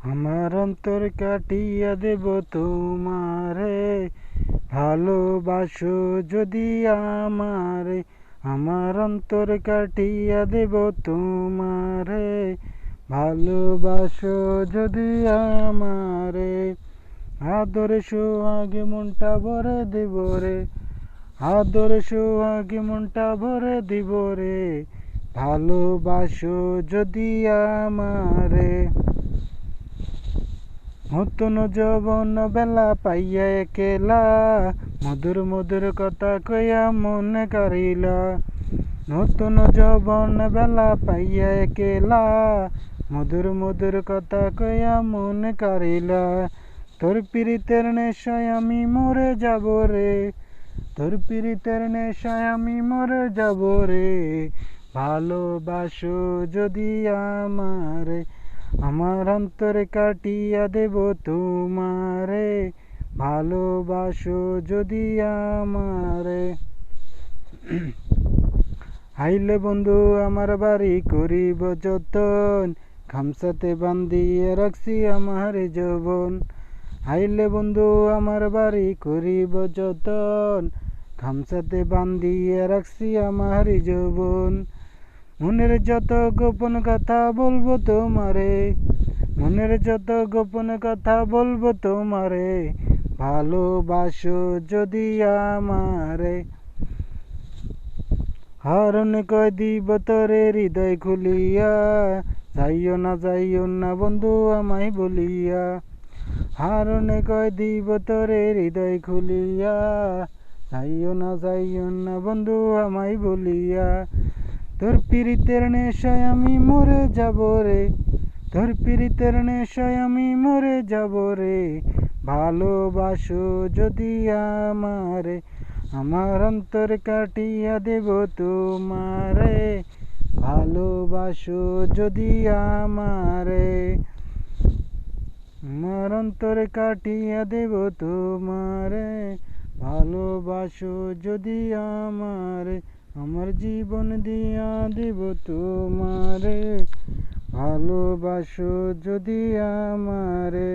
আমার অন্তর কাটিয়া দেব তোমারে, ভালোবাসো যদি আমারে। আমার অন্তর কাটিয়া দেব তোমারে, ভালোবাসো যদি আমারে। আদরে সোহাগে মনটা ভরে দেব রে, আদরে সোহাগে মনটা ভরে দিব রে, ভালোবাসো যদি আমারে। নতুন যৌবন বেলা পাইয়া একেলা, মধুর মধুর কথা কইয়া মনে করিলা। নতুন যৌবন বেলা পাইয়া একেলা, মধুর মধুর কথা কইয়া মনে করিলা। তোর পীড়িতের নেশায় আমি মরে যাব রে, তোর পীড়িতের নেশায় আমি মরে যাব রে, ভালোবাসো যদি আমারে। আমার অন্তরে কাটিয়া দেব তোমারে, ভালোবাসো যদি আমারে। আইলে বন্ধু আমার বাড়ি করিব যতন, খামসাতে বান্ধিয়ে রাখছি আমার যৌবন। আইলে বন্ধু আমার বাড়ি করিব যতন, খামসাতে বান্ধিয়ে রাখছি আমার যৌবন। মনের যত গোপন কথা বলবো তোমারে, মনের যত গোপন কথা বলবো তোমারে, ভালোবাসো যদি আমারে। হারণ কয় দিব তোরে হৃদয় খুলিয়া, যাইও না বন্ধু আমায় বলিয়া। হারণ কয় দিব তোরে হৃদয় খুলিয়া, যাইও না বন্ধু আমায় বলিয়া। তোর পীড়িতের নেশায় আমি মরে যাব রে, তোর পীড়িতের নেশায় আমি মরে যাব রে, ভালোবাসো যদি আমারে। আমার অন্তর কাটিয়া দেব তোমারে, ভালোবাসো যদি আমারে। আমার অন্তর কাটিয়া দেব তোমারে, ভালোবাসো যদি আমারে। আমার জীবন দিয়া দেব তোমারে, ভালোবাসো যদি আমারে।